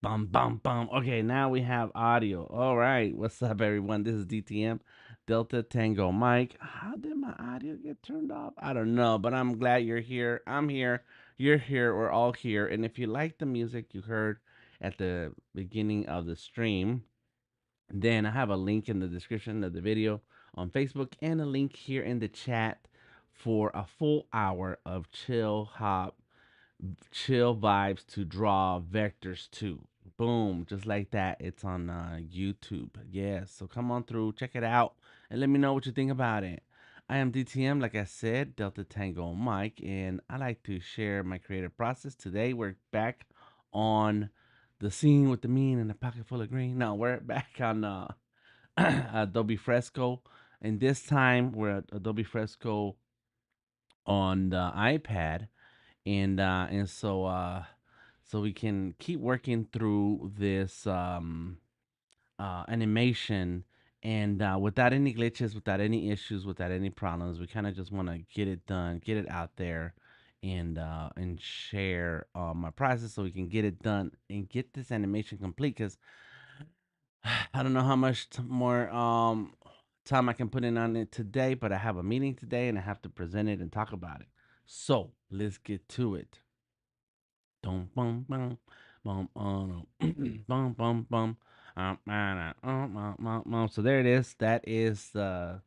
Bum bum bum. Okay, now we have audio. All right, what's up, everyone? This is DTM, Delta Tango Mike. How did my audio get turned off? I don't know, but I'm glad you're here. I'm here. You're here. We're all here. And if you like the music you heard at the beginning of the stream, then I have a link in the description of the video on Facebook and a link here in the chat for a full hour of chill vibes to draw vectors to. Boom, just like that. It's on YouTube. Yeah, so come on through, check it out, and let me know what you think about it. I am DTM, like I said, Delta Tango Mike, and I like to share my creative process. Today, we're back on the scene with the mean and a pocket full of green. No, we're back on Adobe Fresco, and this time we're at Adobe Fresco on the iPad, and so we can keep working through this animation and without any glitches, without any issues, without any problems. We kind of just want to get it done, get it out there, and share my process so we can get it done and get this animation complete. Because I don't know how much more time I can put in on it today, but I have a meeting today and I have to present it and talk about it. So let's get to it. Dum bum bum bum bum bum bum. So there it is. That is the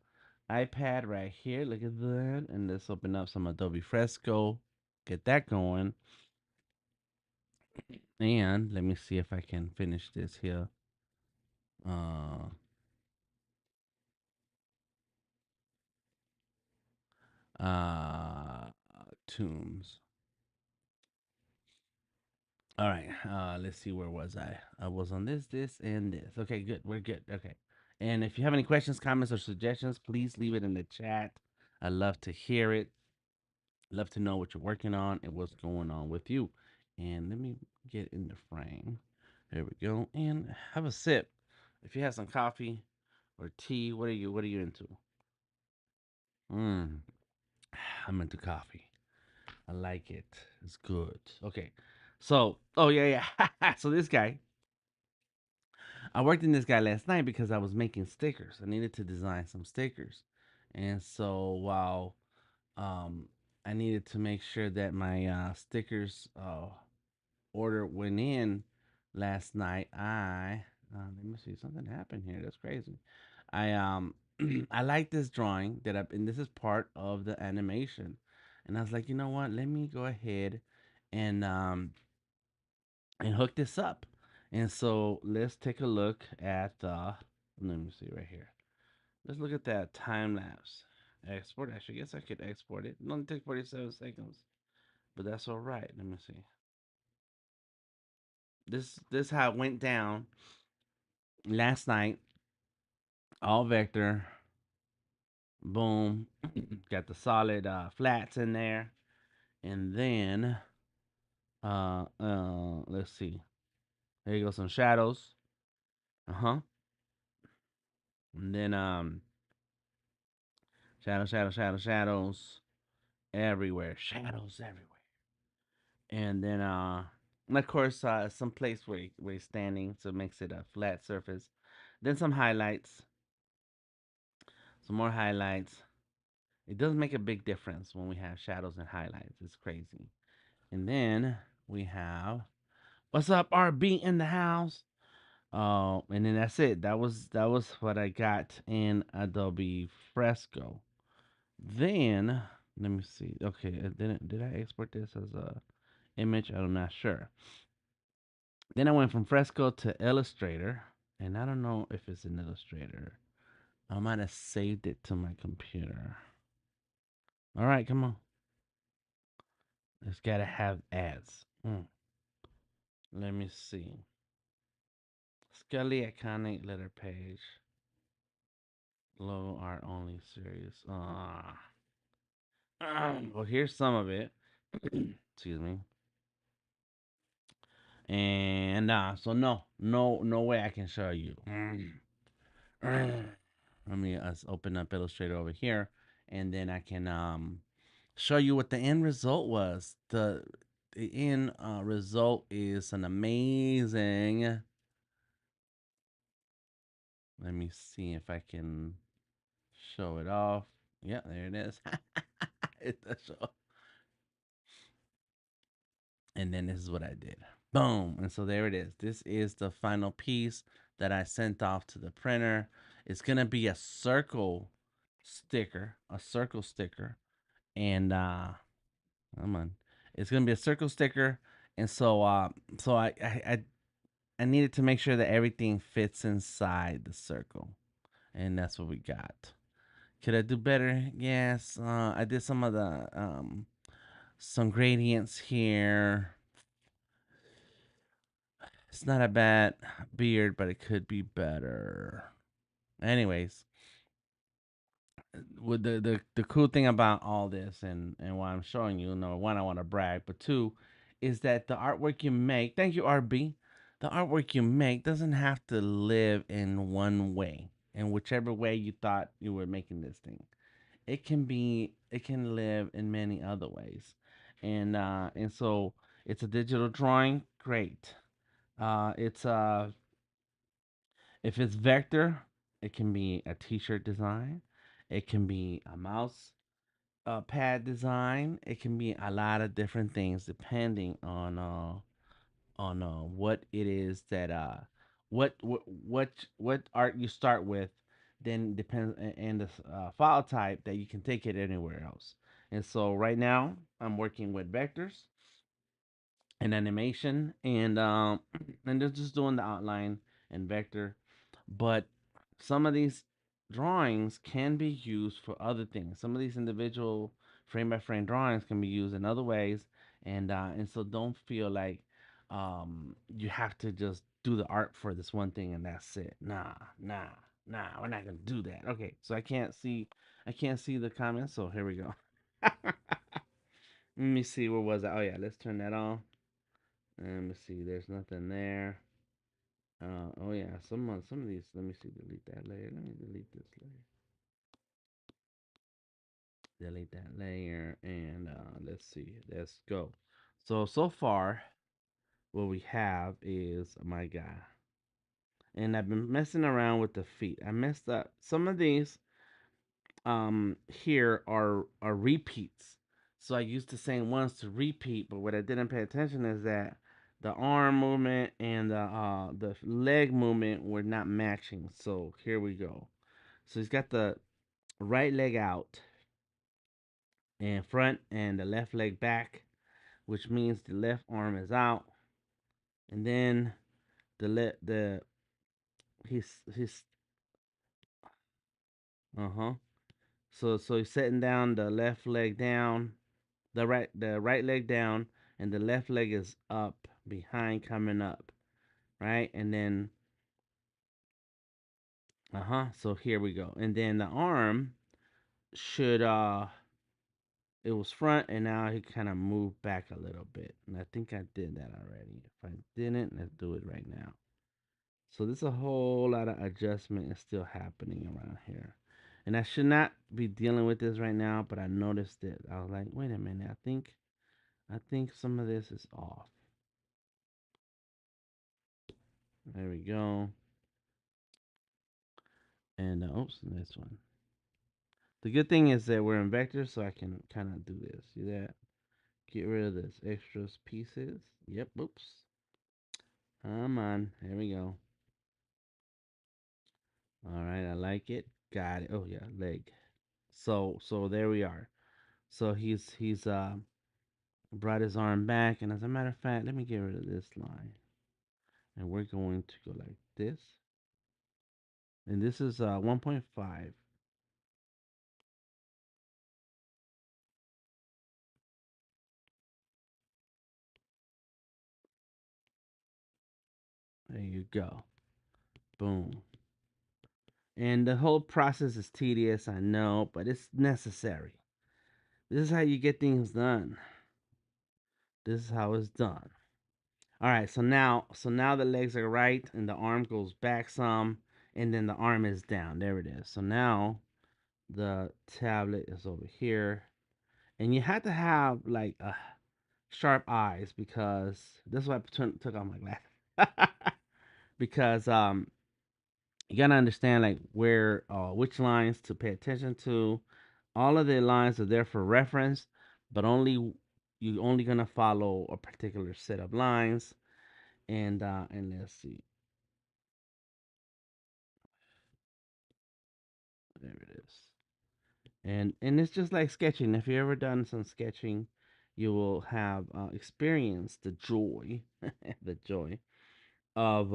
iPad right here. Look at that. And let's open up some Adobe Fresco. Get that going. And let me see if I can finish this here. Uh, uh, Tombs. All right. Let's see. Where was I? I was on this, and this. Okay, good. We're good. Okay. And if you have any questions, comments, or suggestions, please leave it in the chat. I love to hear it. Love to know what you're working on and what's going on with you. And let me get in the frame. There we go. And have a sip. If you have some coffee or tea, what are you into? Mm, I'm into coffee. I like it. It's good. Okay. So, oh yeah, yeah. So this guy, I worked in this guy last night because I was making stickers. I needed to design some stickers. And so while um I needed to make sure that my stickers order went in last night, I let me see, something happened here. That's crazy. I I like this drawing that I, and this is part of the animation. And I was like, you know what? Let me go ahead and hook this up. And so let's take a look at let me see right here. Let's look at that time lapse. Export. Actually, I guess I could export it. It only takes 47 seconds, but that's all right. Let me see. This how it went down last night. All vector. Boom. Got the solid flats in there, and then let's see. There you go, some shadows. Uh-huh. And then shadows everywhere. Shadows everywhere. And then and of course some place where he's standing, so it makes it a flat surface. Then some highlights, some more highlights. It does make a big difference when we have shadows and highlights. It's crazy. And then we have what's up, RB in the house. And then that's it. That was what I got in Adobe Fresco. Then let me see. Okay, did I export this as a image? I'm not sure. Then I went from Fresco to Illustrator, and I don't know if it's an Illustrator. I might have saved it to my computer. All right, come on. It's gotta have ads. Let me see. Scully iconic letter page. Logo art only series. Well, here's some of it. Excuse me. And so no way I can show you. Let me open up Illustrator over here, and then I can show you what the end result was. The end result is an amazing. Let me see if I can show it off. Yeah, there it is. It does show. And then this is what I did. Boom. And so there it is. This is the final piece that I sent off to the printer. It's going to be a circle sticker. And come on. It's going to be a circle sticker. And so I needed to make sure that everything fits inside the circle. And that's what we got. Could I do better? Yes. I did some of the some gradients here. It's not a bad beard, but it could be better. Anyways, with the cool thing about all this and why I'm showing you, number one, I want to brag, but two, is that the artwork you make, thank you, RB, the artwork you make doesn't have to live in one way, in whichever way you thought you were making this thing. It can live in many other ways, and so it's a digital drawing, great. It's If it's vector, it can be a t-shirt design. It can be a mouse pad design. It can be a lot of different things depending on what it is that what art you start with. Then depends and the file type that you can take it anywhere else. And so right now I'm working with vectors and animation and they're just doing the outline and vector, but some of these drawings can be used for other things. Some of these individual frame by frame drawings can be used in other ways, and so don't feel like you have to just do the art for this one thing and that's it. Nah, we're not gonna do that. Okay, so I can't see the comments, so here we go. Let me see, where was I? Oh yeah, let's turn that on. Let me see. There's nothing there. Oh yeah. Some of these. Let me see. Delete that layer. Let me delete this layer. Delete that layer. And let's see. Let's go. So far, what we have is my guy. And I've been messing around with the feet. I messed up some of these. Here are repeats. So I used the same ones to repeat. But what I didn't pay attention is that the arm movement and the leg movement were not matching. So here we go. So he's got the right leg out and front and the left leg back, which means the left arm is out. And then the he's uh-huh. So he's setting down the left leg down, the right leg down, and the left leg is up behind coming up, right? And then so here we go. And then the arm should it was front and now he kind of moved back a little bit. And I think I did that already. If I didn't, let's do it right now. So there's a whole lot of adjustment is still happening around here. And I should not be dealing with this right now, but I noticed it. I was like, wait a minute, I think some of this is off. There we go. And oops, this one. The good thing is that we're in vector, so I can kind of do this. See that? Get rid of this extras pieces. Yep, oops. Come on. There we go. All right, I like it. Got it. Oh yeah, leg. So there we are. So he's brought his arm back, and as a matter of fact, let me get rid of this line, and we're going to go like this, and this is 1.5. There you go. Boom. And the whole process is tedious, I know, but it's necessary. This is how you get things done. This is how it's done. All right, so now the legs are right and the arm goes back some and then the arm is down. There it is. So now the tablet is over here. And you have to have like sharp eyes because this is why took off my glasses. Because you gotta understand like where which lines to pay attention to. All of the lines are there for reference, but you only gonna follow a particular set of lines. And let's see, there it is. And it's just like sketching. If you ever done some sketching, you will have experienced the joy, the joy of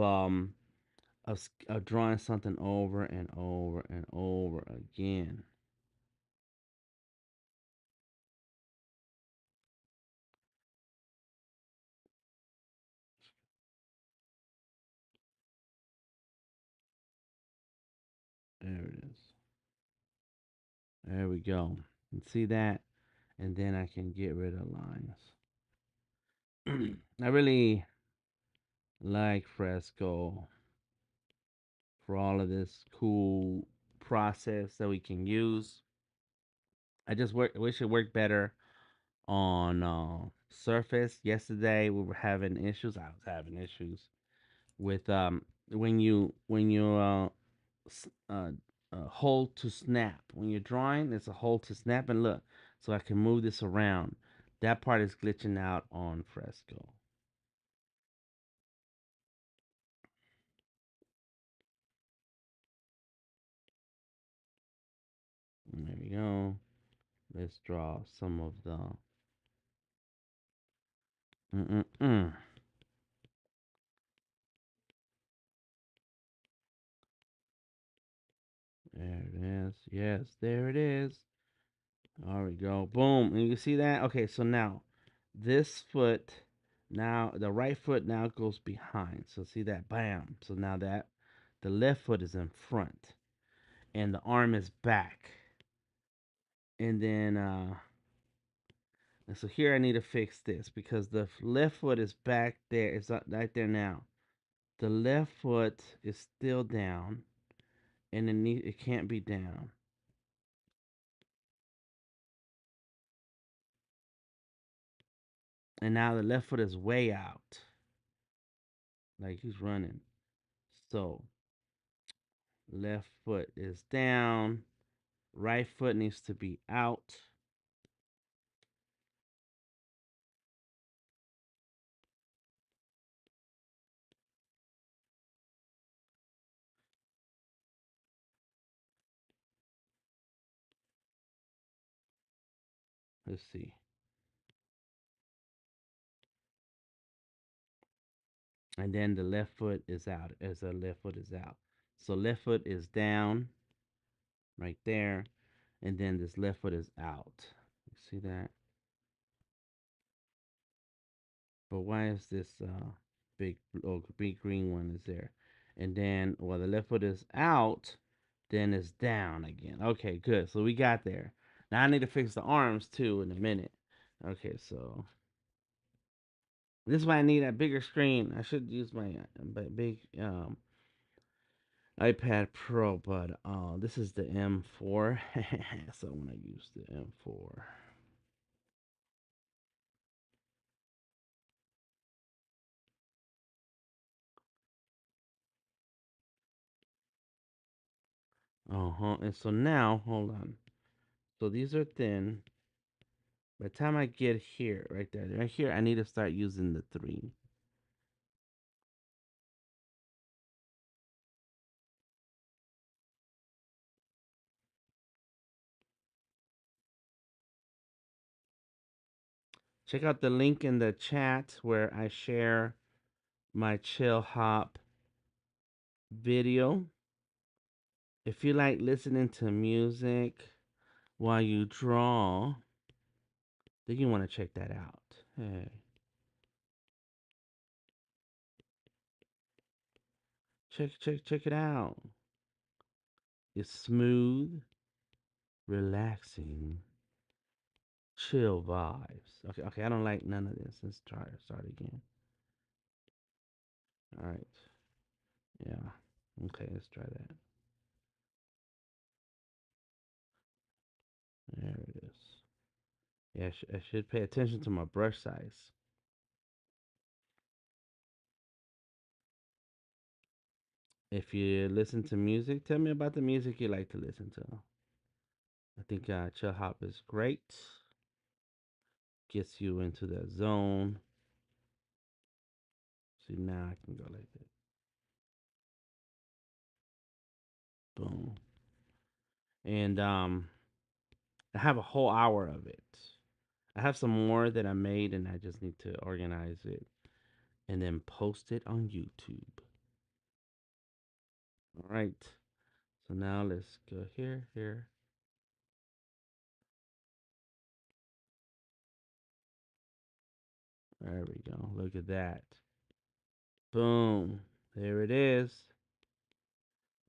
of drawing something over and over and over again. There it is. There we go. And see that? And then I can get rid of lines. I really like Fresco for all of this cool process that we can use. I just wish it worked better on Surface. Yesterday we were having issues. I was having issues with when you s- uh, hold to snap. When you're drawing, it's a hold to snap. And look, so I can move this around. That part is glitching out on Fresco. There we go. Let's draw some of the. Mm-mm-mm. There it is. Yes, there it is. There we go. Boom. And you see that? Okay, so now this foot, now the right foot now goes behind. So see that? Bam. So now that the left foot is in front and the arm is back. And then and so here I need to fix this because the left foot is back there. It's right there now. The left foot is still down and it can't be down. And now the left foot is way out. Like he's running. So left foot is down. Right foot needs to be out. let's see. And then the left foot is out as the left foot is out. So left foot is down right there, and then this left foot is out. You see that? But why is this big big green one is there? And then well the left foot is out, then it's down again. Okay, good. So we got there. Now I need to fix the arms too in a minute. Okay, so this is why I need a bigger screen. I should use my big iPad Pro, but this is the M4, so I want to use the M4. And so now, hold on. So these are thin. By the time I get here, right here, I need to start using the 3. Check out the link in the chat where I share my chill hop video. If you like listening to music while you draw, then you want to check that out. Hey, check it out. It's smooth, relaxing, chill vibes. Okay, I don't like none of this. Let's start again. All right. Yeah. Okay, let's try that. There it is. Yeah, I should pay attention to my brush size. If you listen to music, tell me about the music you like to listen to. I think chill hop is great. Gets you into that zone. See, now I can go like that. Boom. And I have a whole hour of it. I have some more that I made, and I just need to organize it and then post it on YouTube. All right. So now let's go here. There we go. Look at that. Boom. There it is.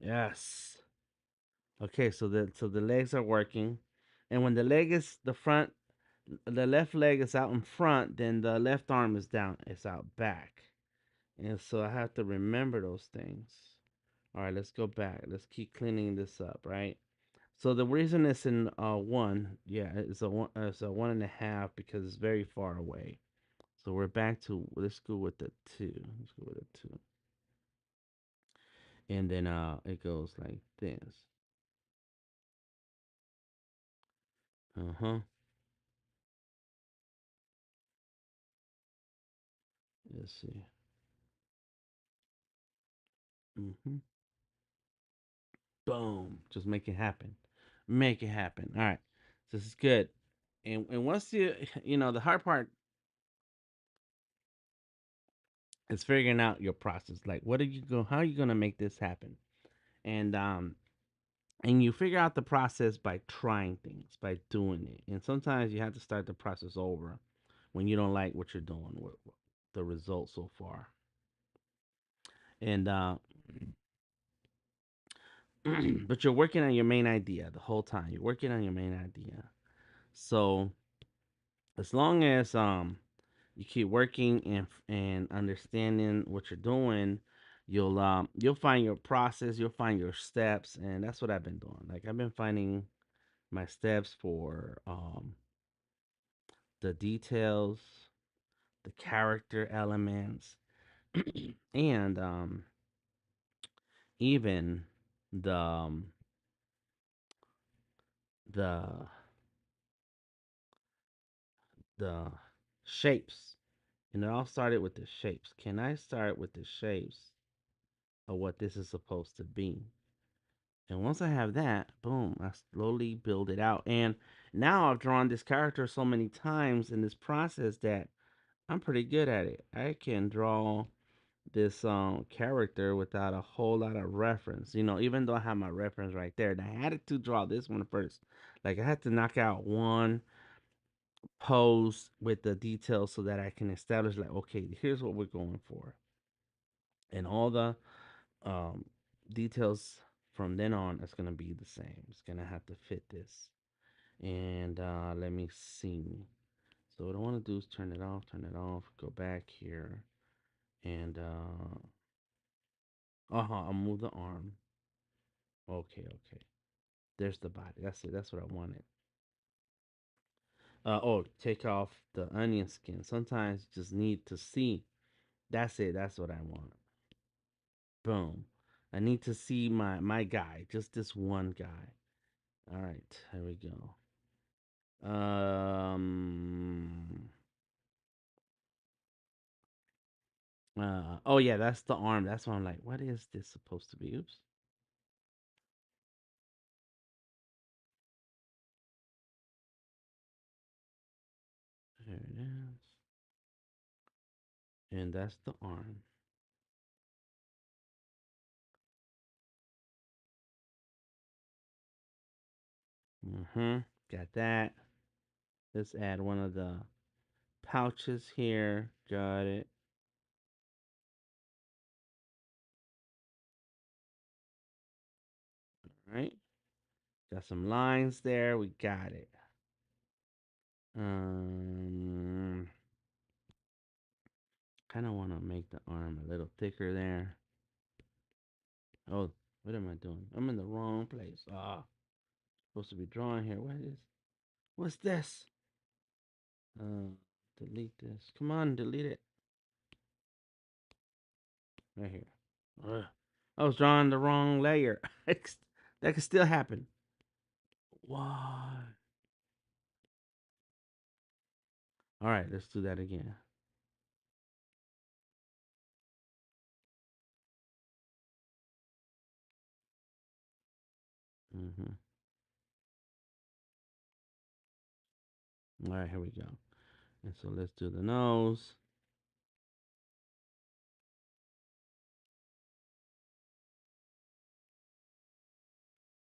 Yes. Okay, so the legs are working. And when the leg is the front, the left leg is out in front, then the left arm is down, it's out back. And so I have to remember those things. All right, let's go back. Let's keep cleaning this up, right? So the reason it's in one, yeah, it's a 1.5 because it's very far away. So we're back to let's go with the 2. Let's go with the 2. And then it goes like this. Uh-huh. Let's see. Mm-hmm. Boom. Just make it happen. Make it happen. All right. So this is good. And once the hard part is figuring out your process. Like how are you gonna make this happen? And and you figure out the process by trying things, by doing it. And sometimes you have to start the process over when you don't like what you're doing with the results so far. And but you're working on your main idea the whole time. You're working on your main idea. So as long as you keep working and understanding what you're doing, you'll find your process, you'll find your steps, and that's what I've been doing. Like I've been finding my steps for the details, the character elements, and even the the shapes. And it all started with the shapes. Can I start with the shapes of what this is supposed to be? And once I have that, boom, I slowly build it out. And Now I've drawn this character so many times in this process that I'm pretty good at it. I can draw this character without a whole lot of reference. Even though I have my reference right there, and I had to draw this one first. Like I had to knock out one pose with the details so that I can establish like, okay, here's what we're going for, and all the um, details from then on is gonna be the same. It's gonna have to fit this. And let me see. So what I want to do is turn it off, go back here, and I'll move the arm. Okay, okay. There's the body. That's it. That's what I wanted. Take off the onion skin. Sometimes you just need to see. That's it. That's what I want. Boom. I need to see my guy. Just this one guy. All right. Here we go. Um. Oh yeah, that's the arm. That's why I'm like, what is this supposed to be? Oops. There it is. And that's the arm. Mm-hmm. Got that. Let's add one of the pouches here. Got it. All right. Got some lines there. We got it. Um, kind of want to make the arm a little thicker there. Oh, what am I doing? I'm in the wrong place. Supposed to be drawing here. What is? What's this? Uh, delete this. Come on, delete it. Right here. Ugh. I was drawing the wrong layer. That could still happen. Why? All right, let's do that again. Hmm. All right, here we go. And so let's do the nose.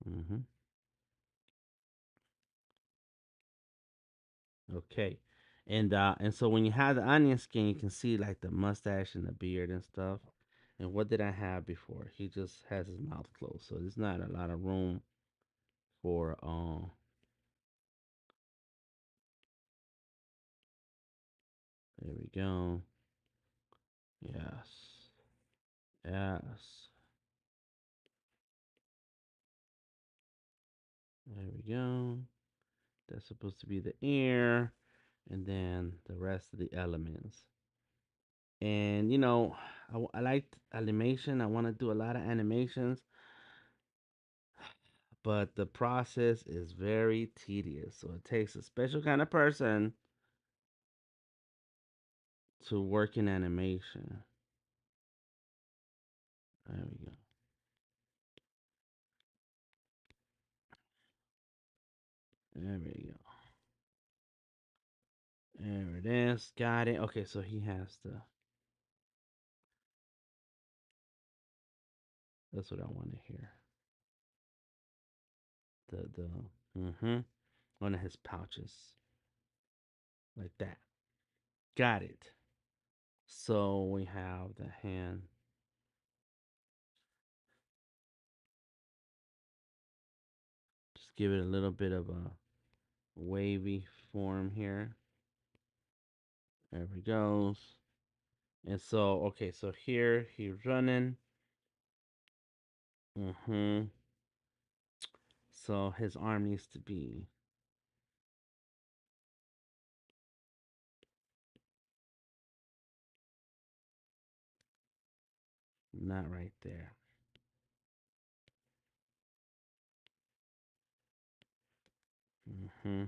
Hmm. Okay. And so when you have the onion skin, you can see like the mustache and the beard and stuff. And what did I have before? He just has his mouth closed, so there's not a lot of room for There we go. Yes. Yes. There we go. That's supposed to be the ear, and then the rest of the elements. And I liked animation. I want to do a lot of animations, but the process is very tedious. So it takes a special kind of person to work in animation. There we go. There we go. There it is. Got it. Okay, so he has to. That's what I want to hear. The. Mm-hmm. One of his pouches, like that. Got it. So we have the hand. Just give it a little bit of a wavy form here. There we goes. And so, okay, so here he's running. Mm-hmm. So his arm needs to be not right there. Mm-hmm.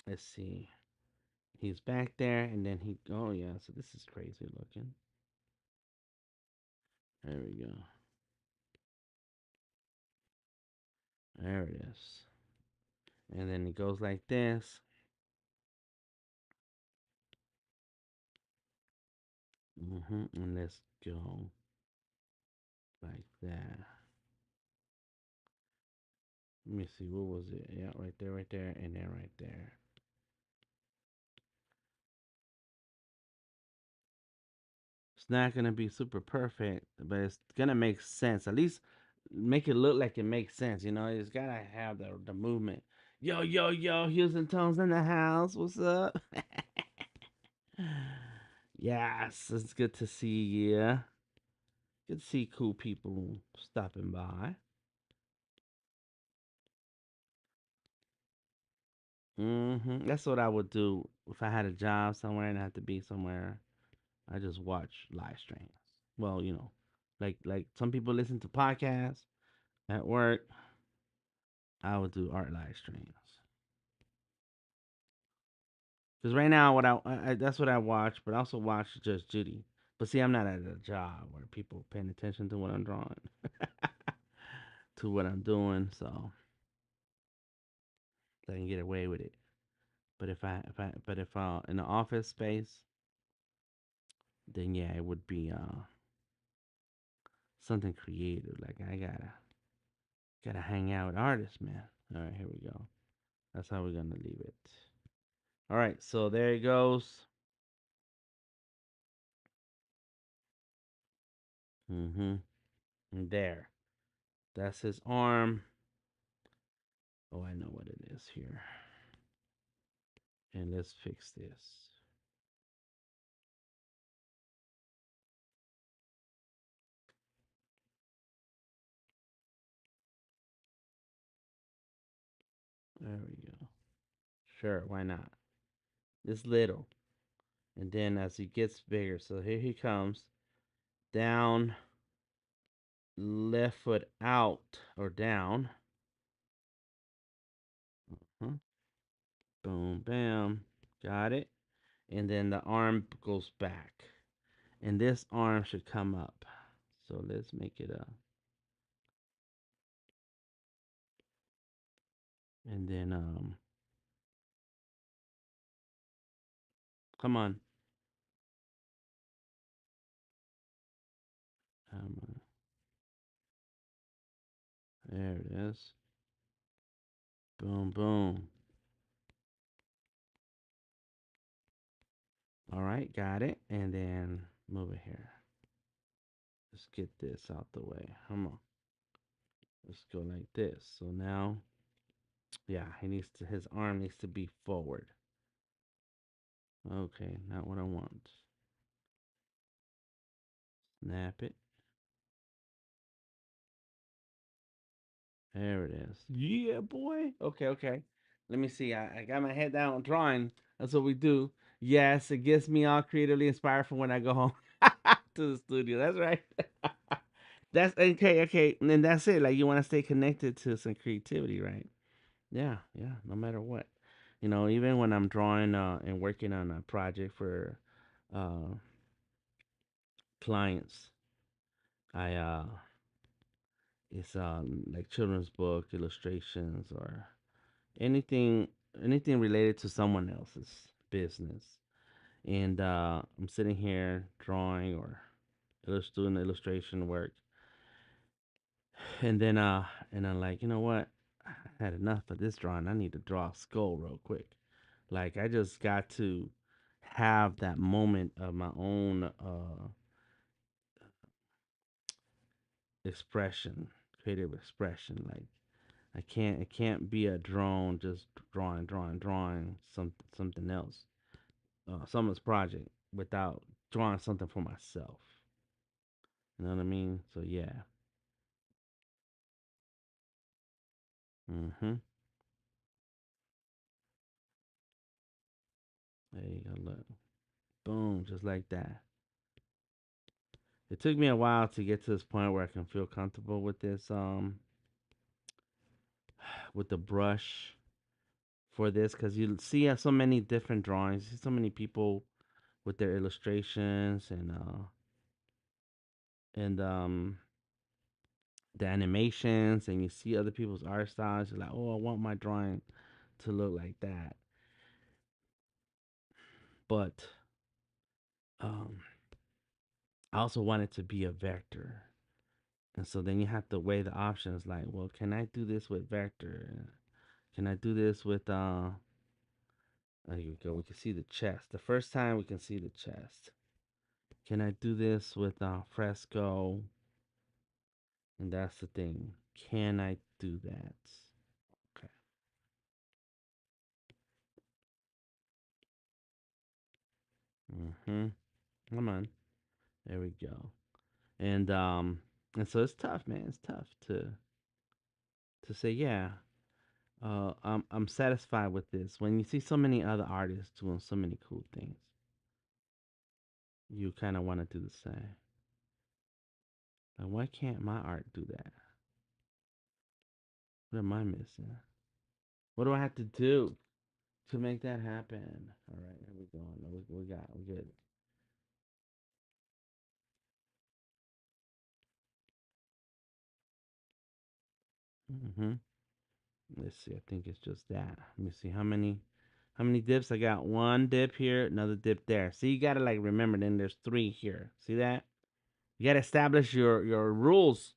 Let's see. He's back there, and then oh yeah, so this is crazy looking. There we go. There it is. And then it goes like this. And let's go like that. Let me see, what was it? Yeah, right there, and then right there. It's not gonna be super perfect, but it's gonna make sense. At least make it look like it makes sense. You know, it's gotta have the movement. Yo, yo, yo, Houston Tones in the house. What's up? Yes, it's good to see you. Good to see cool people stopping by. That's what I would do if I had a job somewhere and I had to be somewhere. I just watch live streams. Well, like some people listen to podcasts at work. I would do art live streams. Because right now, what I that's what I watch, but I also watch Just Judy. But see, I'm not at a job where people paying attention to what I'm drawing, to what I'm doing, so I can get away with it. But if I in the office space, then yeah, it would be something creative. Like I gotta hang out with artists, man. All right, here we go. That's how we're gonna leave it. All right, so there it goes. Mm-hmm. And there. That's his arm. Oh, I know what it is here. And let's fix this. There we go. Sure, why not? It's little. And then as he gets bigger, so here he comes. Down, left foot out or down. Huh? Boom, bam. Got it. And then the arm goes back. And this arm should come up. So let's make it up. And then come on. Um, there it is. Boom, boom. All right, got it. And then move it here. Let's get this out the way. Come on. Let's go like this. So now, yeah, his arm needs to be forward. Okay, not what I want. Snap it. There it is. Yeah, boy. Okay, okay. Let me see. I got my head down drawing. That's what we do. Yes, it gets me all creatively inspired for when I go home to the studio. That's right. That's okay, okay. And then that's it. Like you want to stay connected to some creativity, right? Yeah, yeah, no matter what. Even when I'm drawing and working on a project for uh clients, I it's like children's book illustrations or anything anything related to someone else's business. And I'm sitting here drawing or doing illustration work. And I'm like, you know what? I had enough of this drawing. I need to draw a skull real quick. Like I just got to have that moment of my own expression, creative expression. Like it can't be a drone just drawing something else, someone's project without drawing something for myself. You know what I mean? So yeah. Mhm. There you go. Look, boom, just like that. It took me a while to get to this point where I can feel comfortable with this with the brush for this, because you see so many different drawings. You see so many people with their illustrations and the animations, and you see other people's art styles. You're like, oh, I want my drawing to look like that. But um, I also want it to be a vector. And so then you have to weigh the options like, well, can I do this with vector? Can I do this with there you go. We can see the chest. The first time we can see the chest. Can I do this with Fresco? And that's the thing. Can I do that? Okay. Mhm. Come on. There we go. And so it's tough, man. It's tough to say, yeah, I'm satisfied with this. When you see so many other artists doing so many cool things, you kind of want to do the same. Like, why can't my art do that? What am I missing? What do I have to do to make that happen? All right, here we go. We good. Mm-hmm. Let's see. I think it's just that. Let me see how many dips I got. One dip here, another dip there. See, you gotta like remember. Then there's three here. See that? You gotta establish your rules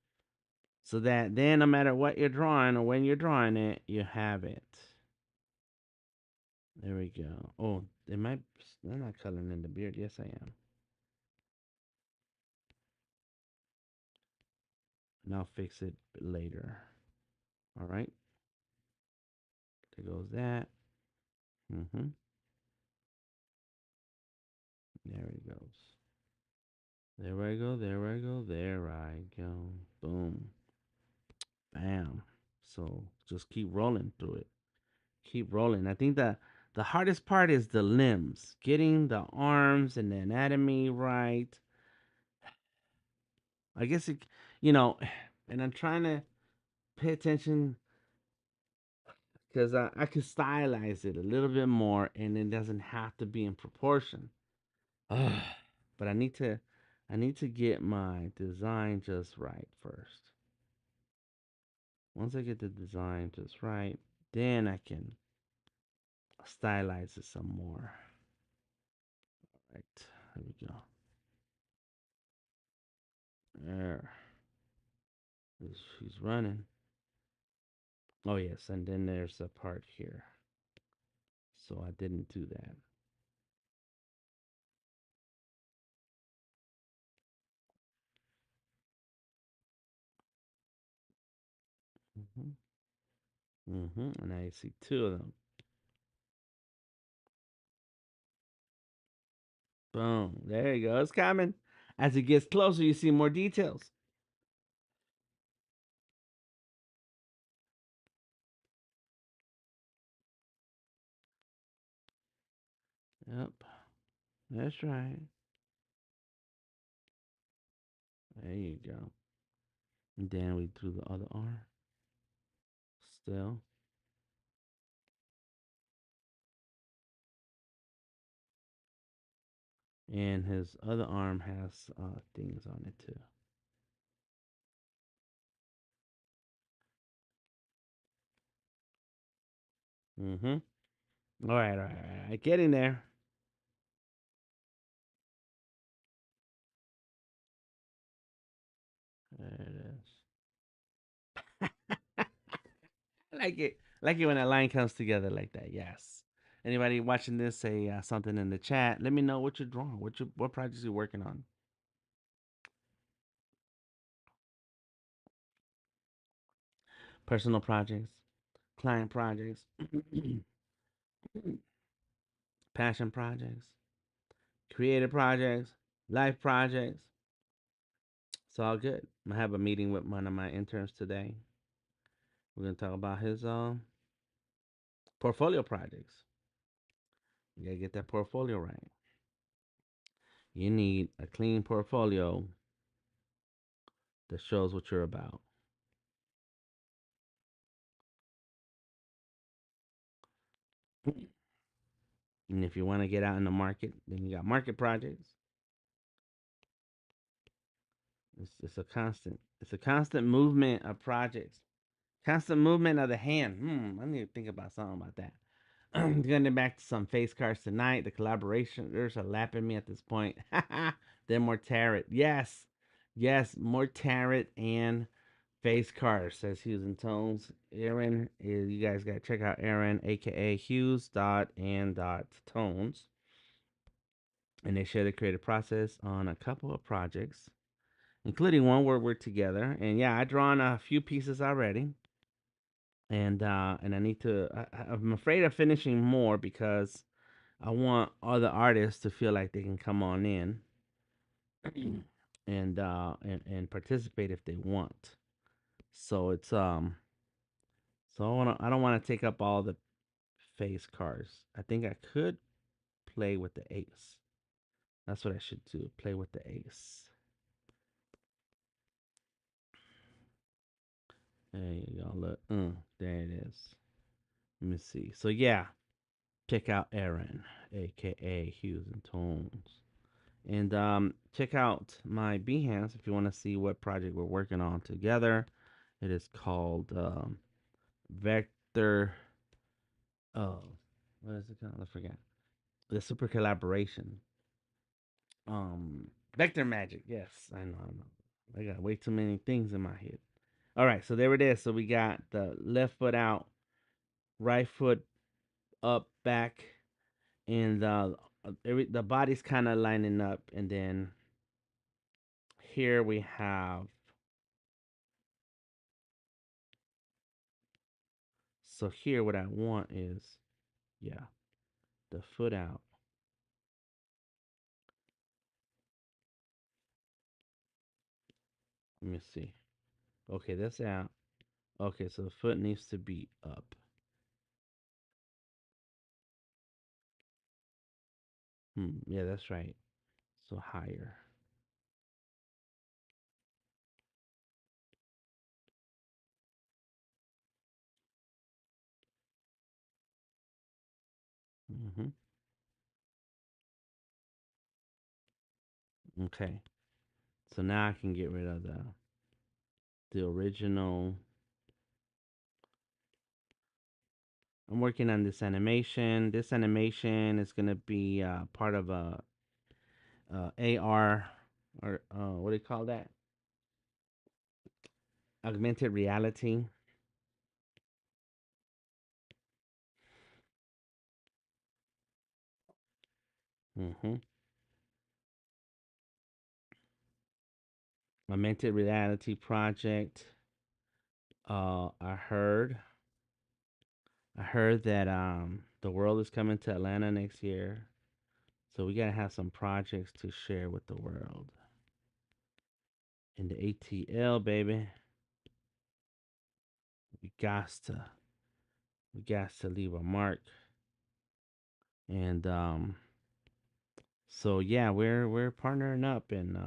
so that then no matter what you're drawing or when you're drawing it, you have it. There we go. Oh, it might. I'm not coloring in the beard. Yes, I am. And I'll fix it later. All right. There goes that. Mm-hmm. There it goes. There I go. There I go. There I go. Boom. Bam. So just keep rolling through it. Keep rolling. I think the hardest part is the limbs, getting the arms and the anatomy right. I guess it, you know, and I'm trying to pay attention because I could stylize it a little bit more, and it doesn't have to be in proportion. But I need to get my design just right first. Once I get the design just right, then I can stylize it some more. Right, there we go. There, she's running. Oh yes, and then there's a part here. So I didn't do that. Mhm, mhm. And I see two of them. Boom. There you go. It's coming. As it gets closer, you see more details. Yep. That's right. There you go. And then we do the other arm. Still. And his other arm has things on it too. Mm-hmm. All right, all right, all right. Getting there. There it is. I like it. I like it when a line comes together like that. Yes. Anybody watching this, say something in the chat. Let me know what you're drawing. What projects you're working on. Personal projects, client projects, passion projects, creative projects, life projects. It's all good. I have a meeting with one of my interns today. We're gonna talk about his portfolio projects. You gotta get that portfolio right. You need a clean portfolio that shows what you're about. And if you want to get out in the market, then you got market projects. It's a constant movement of projects. Constant movement of the hand. I need to think about something about that. Getting back to some face cards tonight. The collaborators are lapping me at this point. Then more tarot. Yes. Yes, more tarot and face cards, says Hughes and Tones. Aaron is, you guys gotta check out Aaron, aka Hughes dot and dot Tones. And they share the creative process on a couple of projects, including one where we're together. And yeah, I drawn a few pieces already. And I need to. I'm afraid of finishing more because I want other artists to feel like they can come on in and participate if they want. So it's so I don't want to take up all the face cards. I think I could play with the ace. That's what I should do. Play with the ace. There you go. Look, there it is. Let me see. So yeah, check out Aaron, aka Hughes and Tones. And check out my Behance if you want to see what project we're working on together. It is called Vector. Oh, what is it called? I forgot. The Super Collaboration. Um, Vector Magic. Yes, I know. I know. I got way too many things in my head. All right, so there it is. So we got the left foot out, right foot up, back, and the body's kind of lining up, and then here we have. So here, what I want is, yeah, the foot out. Let me see. Okay, that's out. Okay, so the foot needs to be up. Yeah, that's right. So higher. hmm Okay. So now I can get rid of the original. I'm working on this animation. This animation is gonna be part of a AR or what do you call that? Augmented reality. hmm Augmented reality project. I heard. I heard that the world is coming to Atlanta next year, so we gotta have some projects to share with the world. In the ATL, baby, we got to we got to leave a mark. And so yeah, we're partnering up, and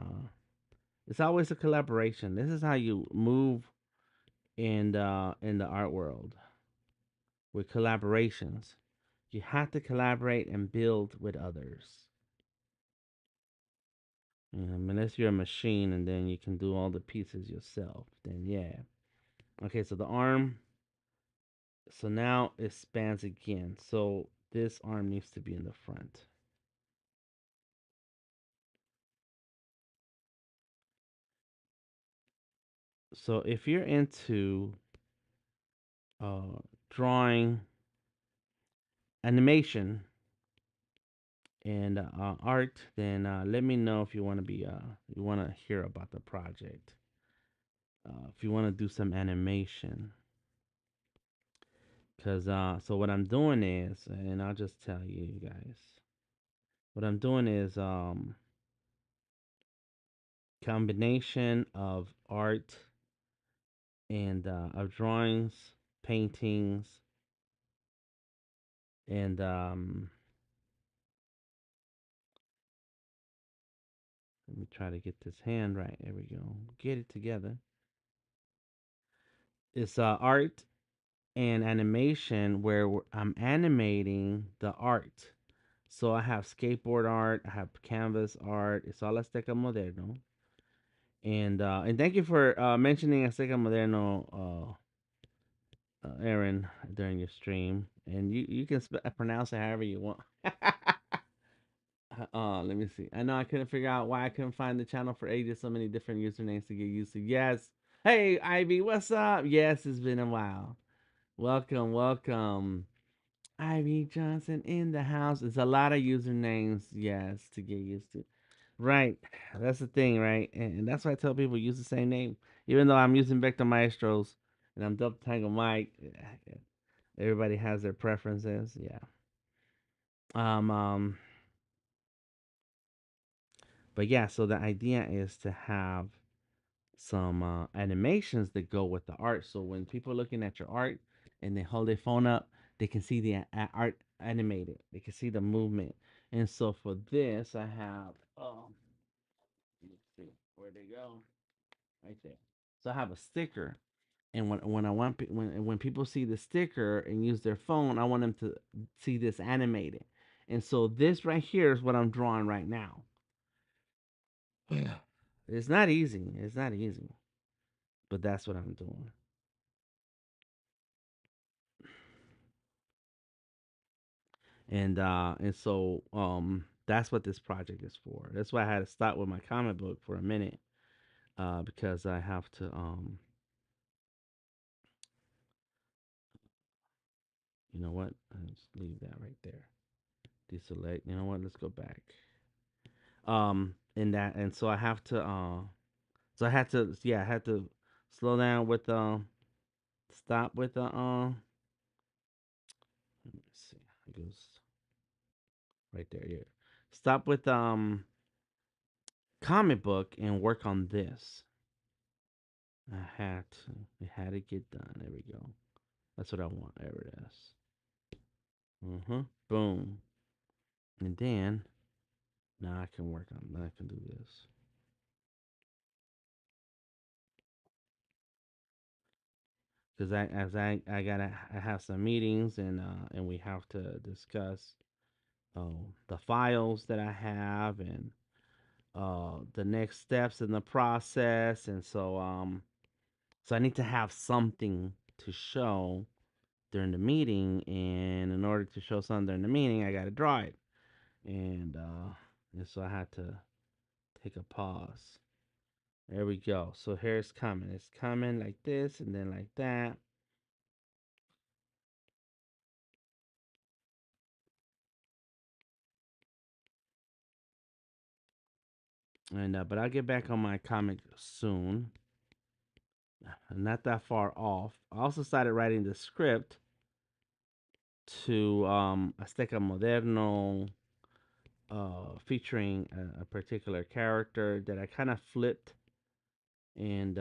it's always a collaboration. This is how you move in the art world with collaborations. You have to collaborate and build with others. Unless you're a machine and then you can do all the pieces yourself, then yeah. Okay, so the arm, so now it spans again. So this arm needs to be in the front. So if you're into uh, drawing, animation, and art, then let me know if you want to hear about the project. If you want to do some animation, because so what I'm doing is, and I'll just tell you guys, what I'm doing is combination of art and of drawings, paintings, and let me try to get this hand right. There we go. Get it together. It's art and animation where I'm animating the art. So I have skateboard art, I have canvas art. It's all Azteca Moderno. And thank you for mentioning Azteca Moderno, Aaron, during your stream, and you can pronounce it however you want. Let me see. I know I couldn't figure out why I couldn't find the channel for ages. So many different usernames to get used to. Yes. Hey, Ivy, what's up? Yes, it's been a while. Welcome, welcome. Ivy Johnson in the house. It's a lot of usernames, yes, to get used to. Right. That's the thing, right? And that's why I tell people use the same name. Even though I'm using Vector Maestros and I'm Double Tangle Mike, everybody has their preferences. Yeah. Um, um, but yeah, so the idea is to have some animations that go with the art. So when people are looking at your art and they hold their phone up, they can see the art animated. They can see the movement. And so for this, I have let's see where they go, right there. So I have a sticker, and when I want when people see the sticker and use their phone, I want them to see this animated. And so this right here is what I'm drawing right now. It's not easy. It's not easy, but that's what I'm doing. And so that's what this project is for. That's why I had to stop with my comic book for a minute, because I have to you know what? Let's leave that right there. Deselect. You know what? Let's go back. In that, and so I have to so I had to, yeah, I had to slow down with stop with the let me see. It goes right there, yeah. Stop with comic book and work on this. I had to get done. There we go. That's what I want. There it is. Boom. And then now I can work on. Now I can do this because I gotta I have some meetings and we have to discuss the files that I have and the next steps in the process, and so I need to have something to show during the meeting, and in order to show something during the meeting, I got to draw it, and so I had to take a pause. There we go. So here it's coming. It's coming like this, and then like that. And but I'll get back on my comic soon. Not that far off. I also started writing the script to Azteca Moderno, featuring a particular character that I kind of flipped and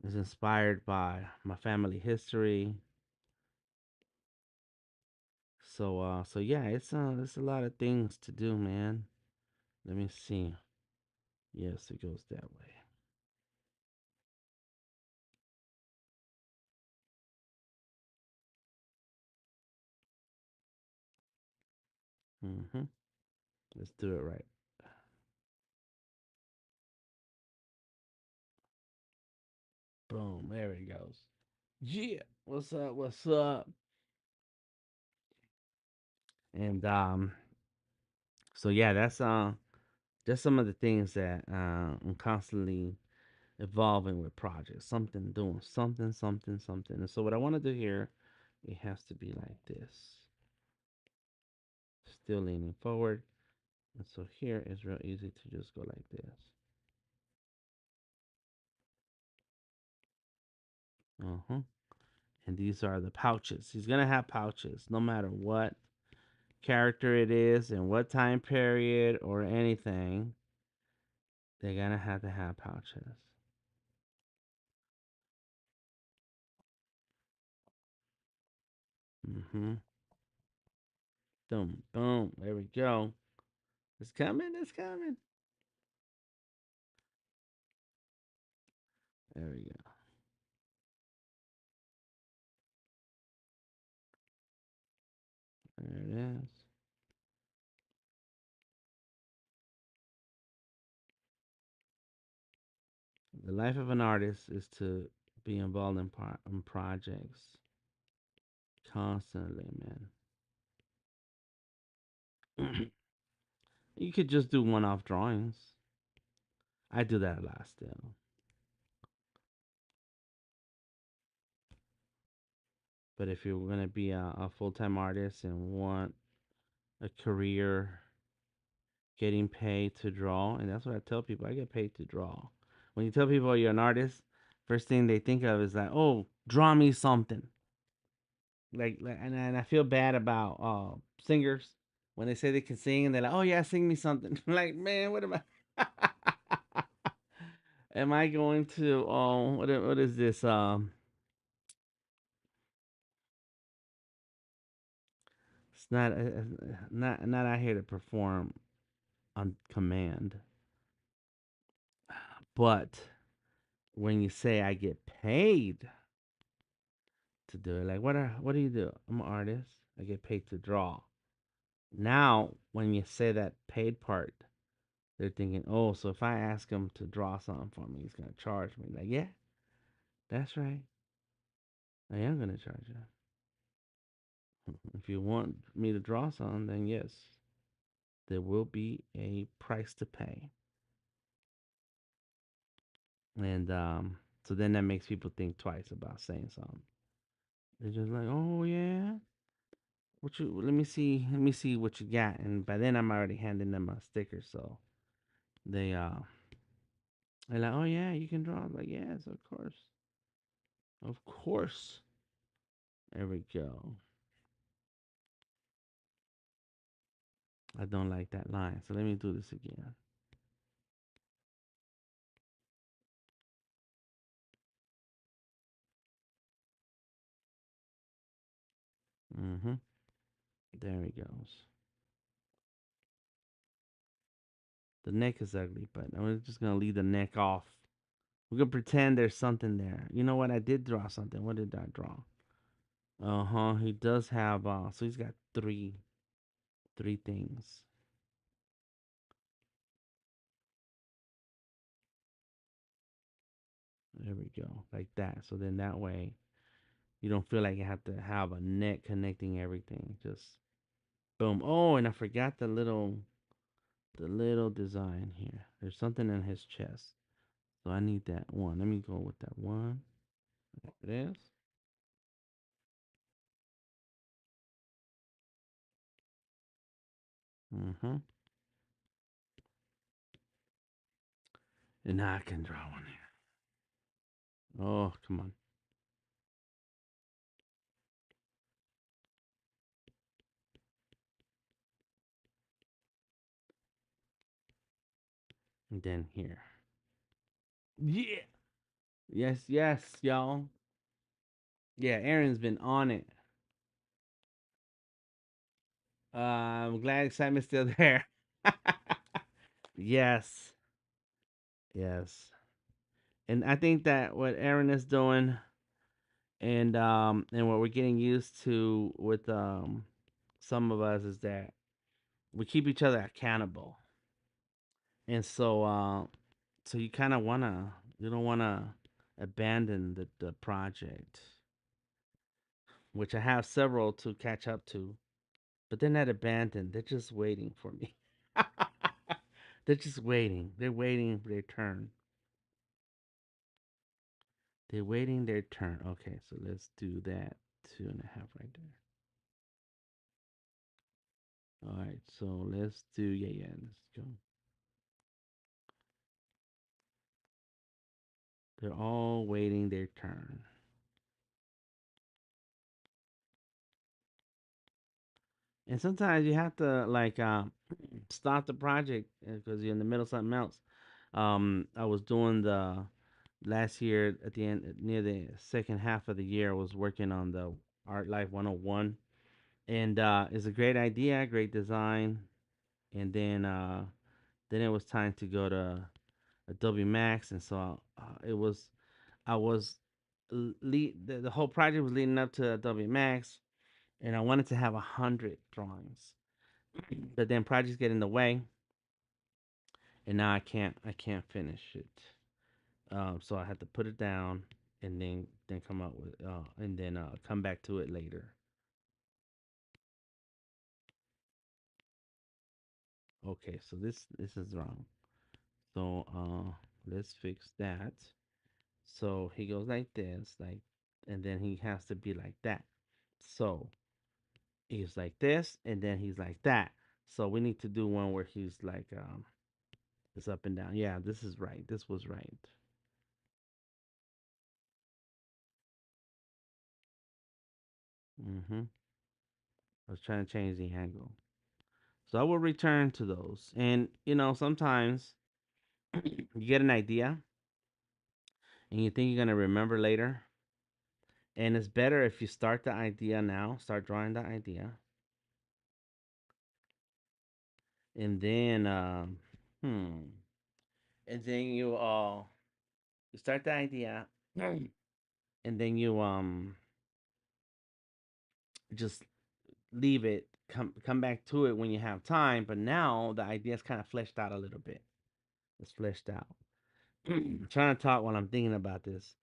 is inspired by my family history. So yeah, it's a lot of things to do, man. Let me see. Yes, it goes that way. Mhm. Let's do it right. Boom. There it goes. Yeah. What's up? What's up? And so yeah, that's just some of the things that I'm constantly evolving with projects. Something doing something, something, something. And so what I want to do here, it has to be like this. Still leaning forward. And so here it's real easy to just go like this. Uh-huh. And these are the pouches. He's gonna have pouches no matter what character it is and what time period or anything. They're gonna have to have pouches. Mm-hmm. Boom, boom. There we go. It's coming. It's coming. There we go. There it is. The life of an artist is to Be involved in projects constantly, man. You could just do one-off drawings. I do that a lot still. But if you're gonna be a full-time artist and want a career getting paid to draw, and that's what I tell people. I get paid to draw. When you tell people you're an artist, first thing they think of is like, oh, draw me something. And I feel bad about singers when they say they can sing and they're like, oh yeah, sing me something. Like, man, what am I? Am I going to what is this it's not out here to perform on command. But when you say I get paid to do it, like what do you do? I'm an artist. I get paid to draw. Now, when you say that paid part, they're thinking, oh, so if I ask him to draw something for me, he's gonna charge me. Like, yeah, that's right. I am gonna charge you. If you want me to draw something, then yes, there will be a price to pay. And so then that makes people think twice about saying something. They're just like, oh yeah, what you? Let me see what you got. And by then I'm already handing them a sticker, so they they're like, oh yeah, you can draw. I'm like, yes, of course, of course. There we go. I don't like that line, so let me do this again. Mm-hmm. There he goes. The neck is ugly, but I'm just gonna leave the neck off. We're gonna pretend there's something there. You know what? I did draw something. What did I draw? Uh huh. He does have so he's got three things. There we go. Like that. So then that way you don't feel like you have to have a neck connecting everything. Just boom. Oh, and I forgot the little design here. There's something in his chest. So I need that one. Let me go with that one. There it is. Mm-hmm. And now I can draw one here. Oh, come on. And then here. Yeah. Yes, yes, y'all. Yeah, Aaron's been on it. I'm glad excitement's still there. Yes. Yes. And I think that what Aaron is doing and what we're getting used to with some of us is that we keep each other accountable. And so you kind of wanna you don't wanna abandon the project, which I have several to catch up to, but they're not abandoned. They're just waiting for me. They're just waiting. They're waiting for their turn. They're waiting their turn. Okay, so let's do that. Two and a half right there. All right, so let's do yeah. Let's go. They're all waiting their turn. And sometimes you have to like stop the project because you're in the middle of something else. I was doing the last year at the end near the second half of the year. I was working on the Art Life 101, and it's a great idea, great design. And then it was time to go to Adobe Max, and so it was I was the whole project was leading up to Adobe Max, and I wanted to have 100 drawings. But then projects get in the way, and now I can't finish it. So I had to put it down, and then come out with and then come back to it later. Okay, so this is wrong. So let's fix that. So he goes like this, like, and then he has to be like that. So he's like this, and then he's like that. So we need to do one where he's like it's up and down. Yeah, this is right. This was right. I was trying to change the angle. So I will return to those. And sometimes you get an idea and you think you're gonna remember later. And it's better if you start the idea now, start drawing the idea, and then hmm, and then you start the idea, and then you just leave it. Come back to it when you have time. But now the idea's kind of fleshed out a little bit. It's fleshed out. I'm trying to talk while I'm thinking about this.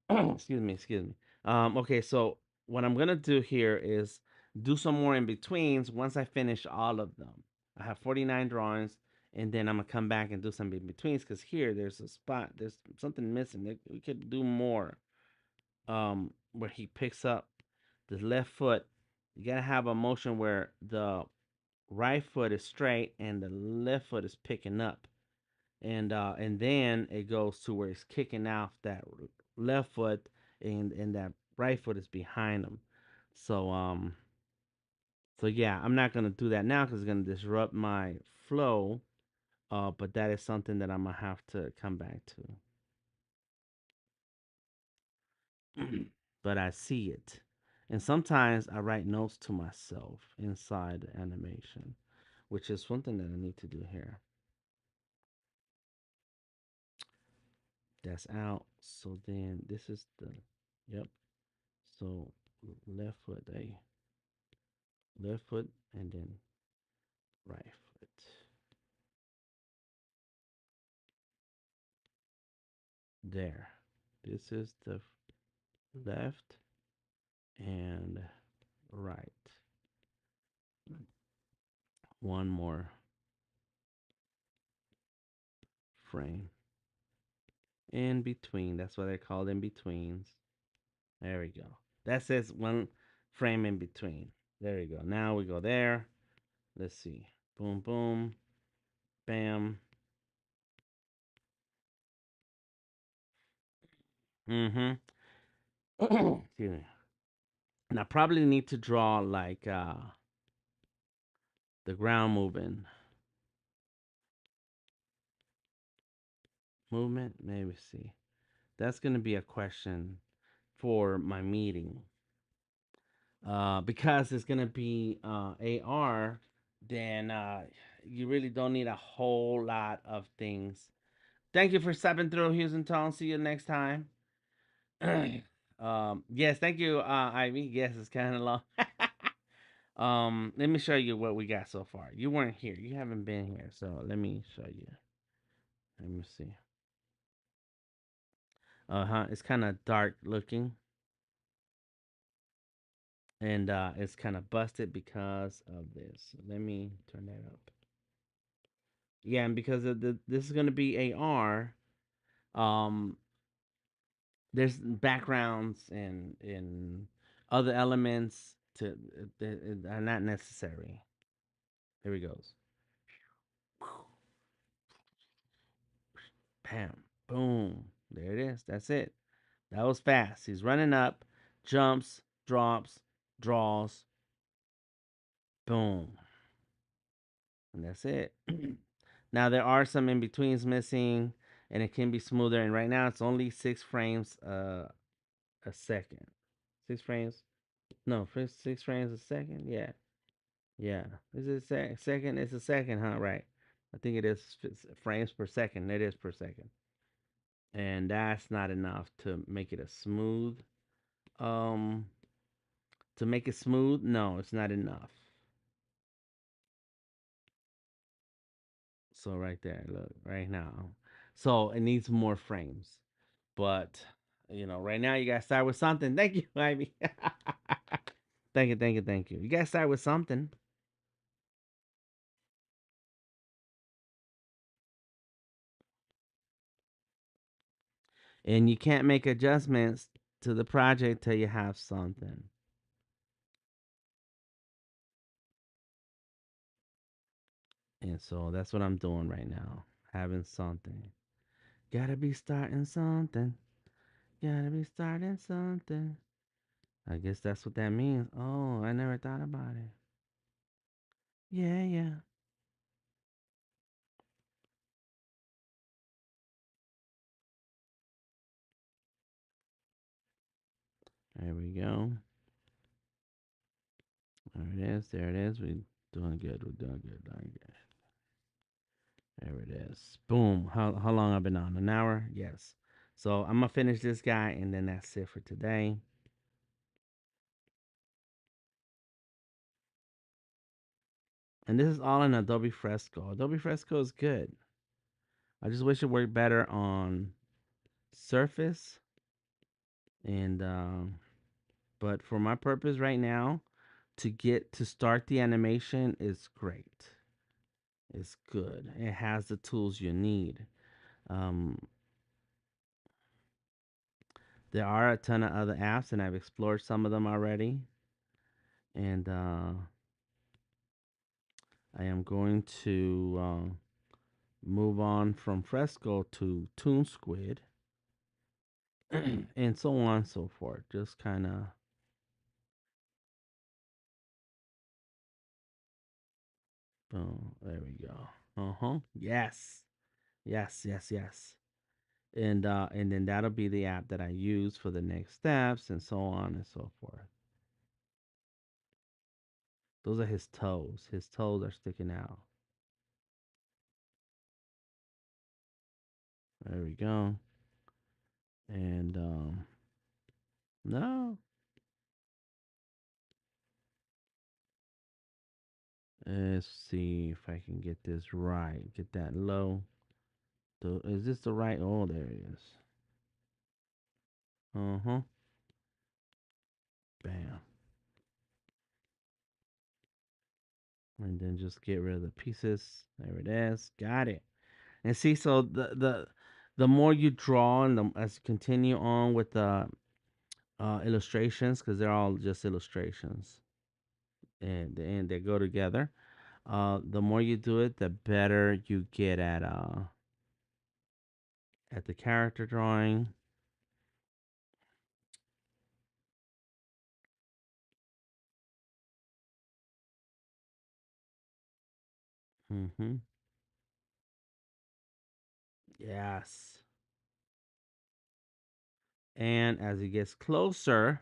Excuse me, excuse me. Okay, so what I'm gonna do here is do some more in betweens once I finish all of them. I have 49 drawings, and then I'm gonna come back and do some in betweens because here there's a spot, there's something missing. We could do more. Where he picks up the left foot. You gotta have a motion where the right foot is straight and the left foot is picking up, and then it goes to where it's kicking off that left foot, and that right foot is behind him. So yeah, I'm not gonna do that now because it's gonna disrupt my flow. But that is something that I'm gonna have to come back to. But I see it, and sometimes I write notes to myself inside the animation, which is something that I need to do here. That's out. So then this is the, yep. So left foot, left foot, and then right foot. There. This is the left and right. One more frame. In between. That's what they're called, in betweens. There we go. That says one frame in between. There we go. Now we go there. Let's see. Boom, boom, bam. Mm-hmm. Excuse me. And I probably need to draw like the ground movement. Maybe see. That's gonna be a question for my meeting. Because it's gonna be AR, then you really don't need a whole lot of things. Thank you for stepping through, Houston Tone. See you next time. Yes, thank you, Ivy. Yes, it's kind of long. Let me show you what we got so far. You weren't here. You haven't been here, so let me show you. Let me see. Uh-huh. It's kind of dark looking, and it's kind of busted because of this. Let me turn that up. Yeah, and because of this is gonna be AR. Um, there's backgrounds and other elements that are not necessary. Here he goes. Bam, boom. There it is. That's it. That was fast. He's running up, jumps, drops, draws, boom, and that's it. Now there are some in betweens missing, and it can be smoother. And right now it's only 6 frames a second. 6 frames? No, 6 frames a second. Yeah, yeah. Is it second? It's a second, huh? Right. I think it is frames per second. It is per second, and that's not enough to make it a smooth. Um, to make it smooth, no, it's not enough. So right there, look, right now. So it needs more frames, but Right now you gotta start with something. Thank you, Ivy. Thank you, thank you, thank you. You gotta start with something, and you can't make adjustments to the project till you have something. And so that's what I'm doing right now, having something. Gotta be starting something. Gotta be starting something. I guess that's what that means. Oh, I never thought about it. Yeah, yeah. There we go. There it is. There it is. We're doing good. We're doing good. Doing good. There it is. Boom. How long I've been on? An hour? Yes. So I'm gonna finish this guy, and then that's it for today. And this is all in Adobe Fresco. Adobe Fresco is good. I just wish it worked better on Surface, and but for my purpose right now, to start the animation is great. It's good. It has the tools you need. Um, there are a ton of other apps, and I've explored some of them already. And I am going to move on from Fresco to Toon Squid, and so on and so forth. Just kind of, boom. There we go. Uh huh. Yes. Yes. Yes. Yes. And then that'll be the app that I use for the next steps, and so on and so forth. Those are his toes. His toes are sticking out. There we go. And no, let's see if I can get this right. Get that low. Is this the right? Oh, there it is. Uh huh. Bam. And then just get rid of the pieces. There it is. Got it. And see, so the more you draw, and as you continue on with the illustrations, because they're all just illustrations, and they go together. The more you do it, the better you get at the character drawing. Mm-hmm. Yes. And as it gets closer,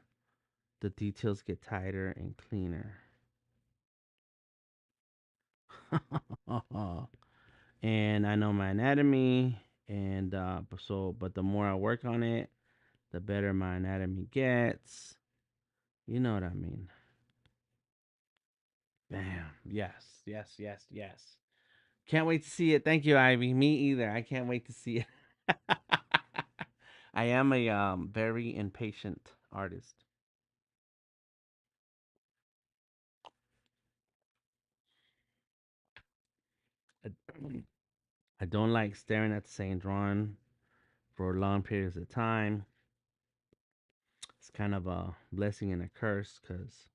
the details get tighter and cleaner. And I know my anatomy, and but the more I work on it, the better my anatomy gets. You know what I mean? Bam. Yes. Yes. Yes. Yes. Can't wait to see it. Thank you, Ivy. Me either. I can't wait to see it. I am a very impatient artist. I, I don't like staring at the same drawing for long periods of time. It's kind of a blessing and a curse because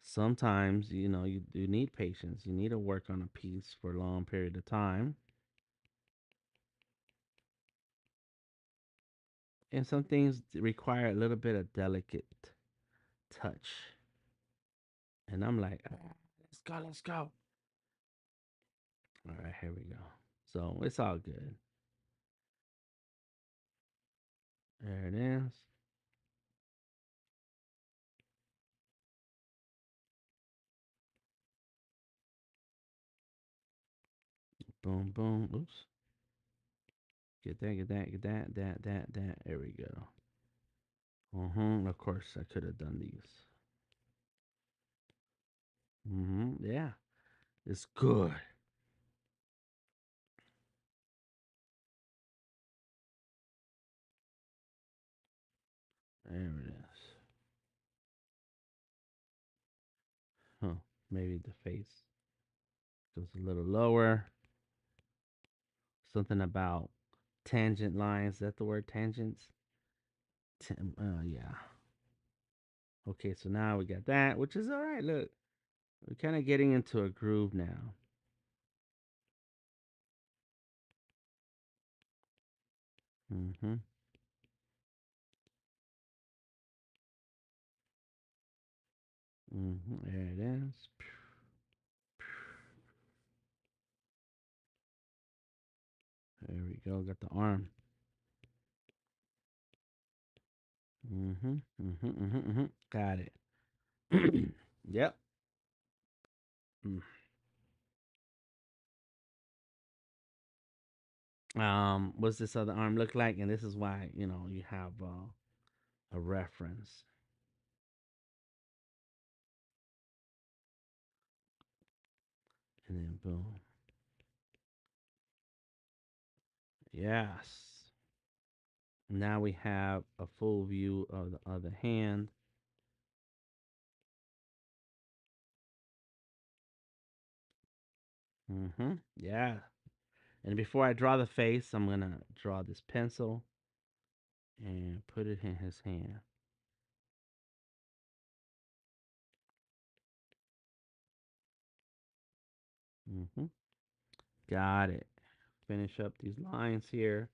sometimes you need patience. You need to work on a piece for a long period of time, and some things require a little bit of delicate touch. And I'm like, "Ah, let's go, let's go." All right, here we go. So it's all good. There it is. Boom, boom. Oops. Get that, get that, get that, that. There we go. Of course, I could have done these. Yeah, it's good. There it is. Huh. Maybe the face goes a little lower. Something about tangent lines. Is that the word tangents? Yeah. Okay, so now we got that, which is all right. Look, we're kind of getting into a groove now. Mm-hmm. Mm-hmm. There it is. There we go. Got the arm. Mm-hmm. Mm-hmm. Mm-hmm. Mm-hmm. Got it. Yep. Mm. What's this other arm look like? And this is why you have a reference, and then boom. Yes. Now we have a full view of the other hand. Mm-hmm. Yeah. And before I draw the face, I'm gonna draw this pencil and put it in his hand. Mm-hmm. Got it. Finish up these lines here.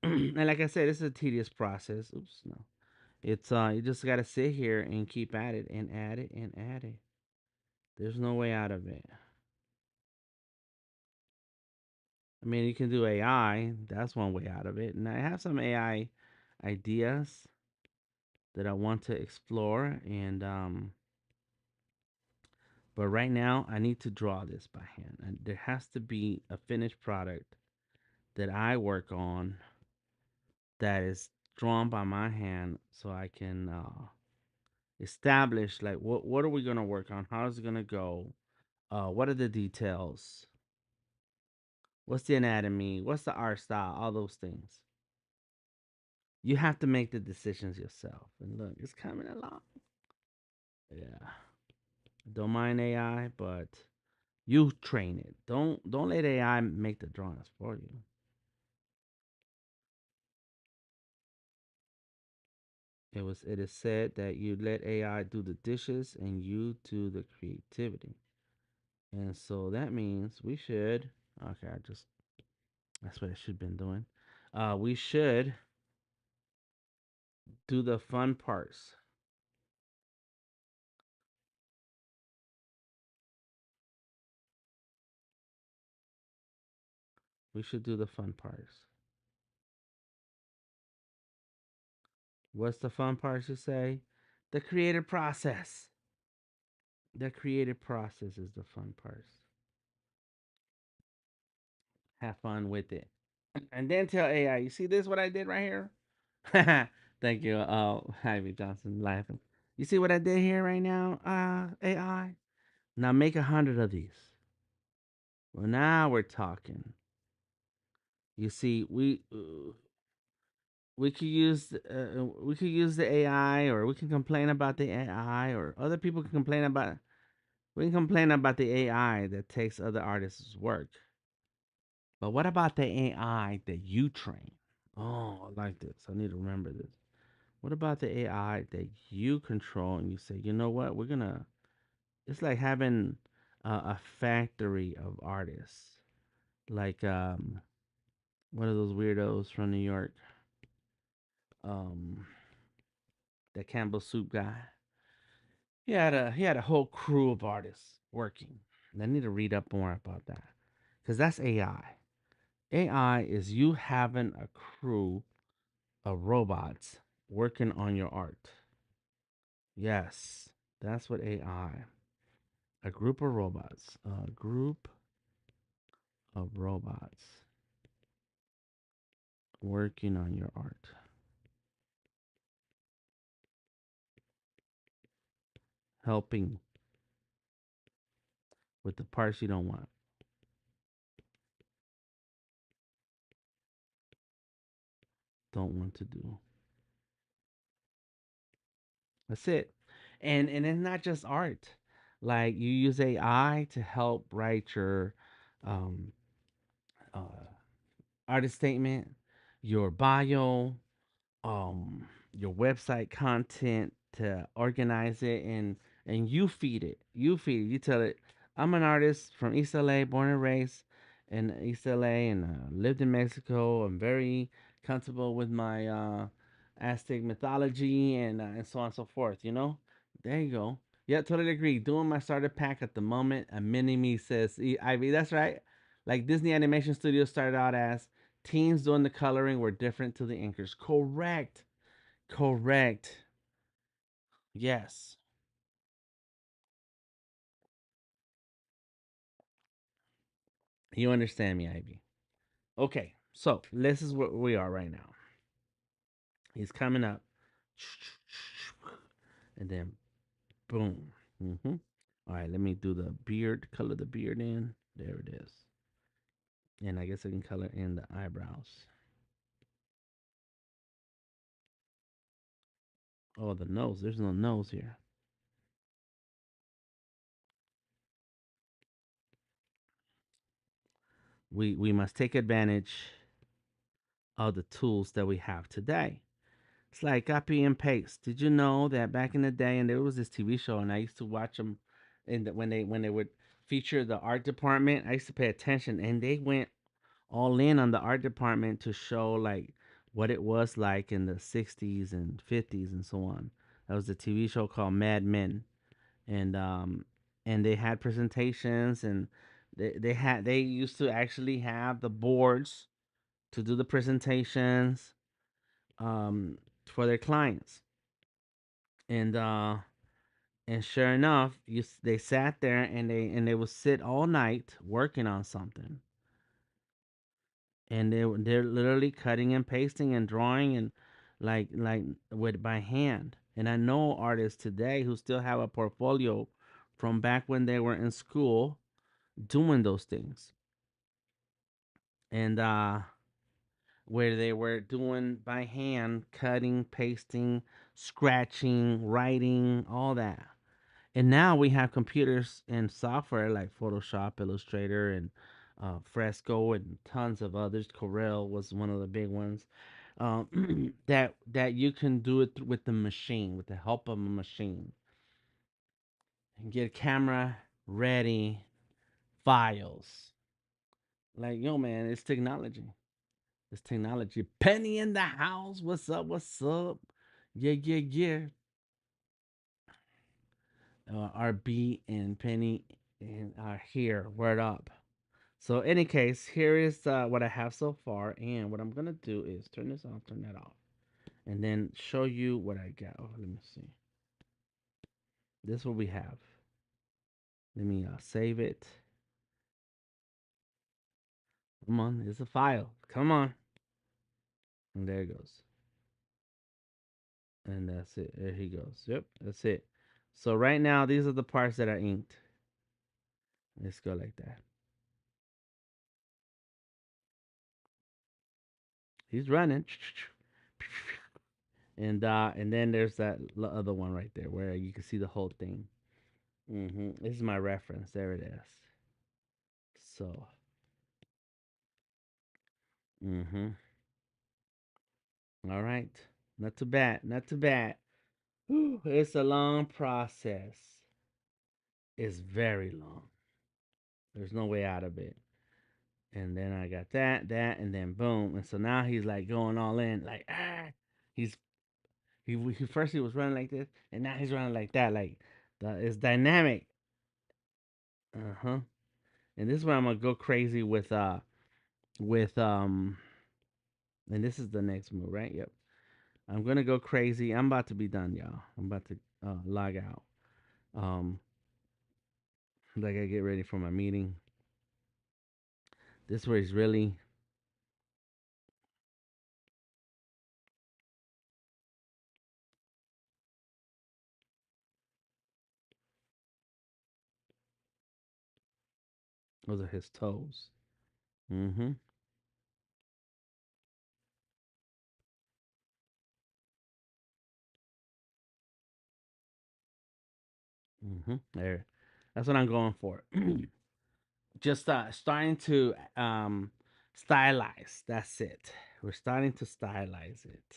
And like I said, this is a tedious process. Oops, no. It's you just gotta sit here and keep at it and add it and add it. There's no way out of it. I mean, you can do AI. That's one way out of it. And I have some AI ideas that I want to explore. And but right now, I need to draw this by hand. And there has to be a finished product that I work on that is drawn by my hand, so I can establish like what are we gonna work on? How is it gonna go? What are the details? What's the anatomy? What's the art style? All those things. You have to make the decisions yourself. And look, it's coming along. Yeah. Don't mind AI, but you train it. Don't let AI make the drawings for you. It is said that you let AI do the dishes and you do the creativity. And so that means we should okay, I just that's what I should have been doing. We should do the fun parts. We should do the fun parts. What's the fun parts you say? The creative process. The creative process is the fun parts. Have fun with it. And then tell AI, you see this what I did right here? Thank you, Ivy Johnson laughing. You see what I did here right now, AI? Now make 100 of these. Well, now we're talking. You see, we could use the AI, or we can complain about the AI, or other people can complain about. We can complain about the AI that takes other artists' work. But what about the AI that you train? Oh, I like this. I need to remember this. What about the AI that you control and you say, you know what, we're gonna. It's like having a factory of artists, like one of those weirdos from New York, um, that Campbell Soup guy. He had a whole crew of artists working. And I need to read up more about that, because that's AI. AI is you having a crew of robots working on your art. Yes, that's what AI. A group of robots. A group of robots working on your art. Helping with the parts you don't want to do. That's it. And it's not just art. Like you use AI to help write your um, uh, artist statement, your bio, um your website content to organize it, and you feed it. You feed it. You tell it, I'm an artist from East LA, born and raised in East LA, and lived in Mexico. I'm very comfortable with my Aztec mythology and so on and so forth. There you go. Yeah, totally agree. Doing my starter pack at the moment. A mini me says, Ivy, that's right. Like Disney Animation Studios started out as teens doing the coloring were different to the inkers. Correct. Correct. Yes. You understand me, Ivy. Okay. So this is where we are right now. He's coming up. And then boom. All right, let me do the beard, color the beard in. There it is. And I guess I can color in the eyebrows. Oh, the nose. There's no nose here. We must take advantage of the tools that we have today. It's like copy and paste. Did you know that back in the day, and there was this TV show, and I used to watch them, and when they would feature the art department, I used to pay attention, and they went all in on the art department to show like what it was like in the '60s and '50s and so on. That was a TV show called Mad Men, and they had presentations, and they used to actually have the boards to do the presentations um, for their clients. And sure enough, they sat there, and they would sit all night working on something, and they're literally cutting and pasting and drawing, and like with by hand. And I know artists today who still have a portfolio from back when they were in school doing those things, and where they were doing by hand, cutting, pasting, scratching, writing, all that. And now we have computers and software like Photoshop, Illustrator, and Fresco, and tons of others. Corel was one of the big ones. That you can do it with the machine, with the help of a machine, and get a camera ready, files. Like, yo, man, it's technology. It's technology. Penny in the house. What's up? What's up? Yeah, yeah, yeah. RB and Penny and are here. Word up. So, any case, here is what I have so far, and what I'm gonna do is turn this off, turn that off, and then show you what I got. Oh, let me see. This is what we have. Let me save it. Come on, it's a file. Come on, and there it goes. And that's it. There he goes. Yep, that's it. So right now, these are the parts that are inked. Let's go like that. He's running. And then there's that other one right there where you can see the whole thing. This is my reference. There it is. So, mm-hmm. All right. Not too bad. Not too bad. Whew, it's a long process. It's very long. There's no way out of it. And then I got that, and then boom. And so now he's like going all in, like He's he first he was running like this, and now he's running like that. Like it's dynamic. Uh huh. And this is where I'm gonna go crazy with and this is the next move, right? Yep. I'm gonna go crazy. I'm about to be done, y'all. I'm about to log out. Um, like I get ready for my meeting. This where he's really those are his toes. Mm-hmm. There, that's what I'm going for. Just starting to stylize. That's it. We're starting to stylize it.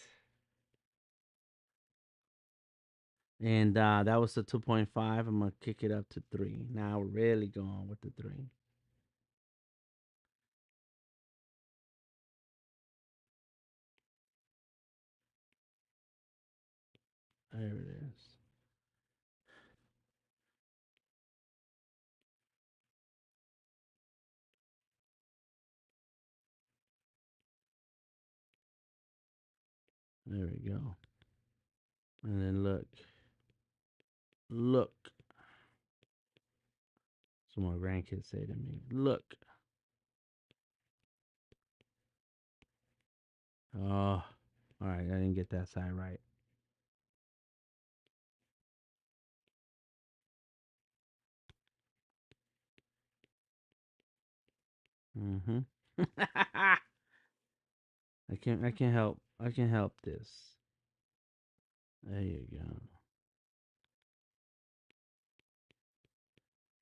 And that was the 2.5. I'm gonna kick it up to 3. Now we're really going with the 3. There it is. There we go. And then look. So my grandkids say to me, look. Oh, all right. I didn't get that side right. Mm-hmm. I can help. I can help this. There you go.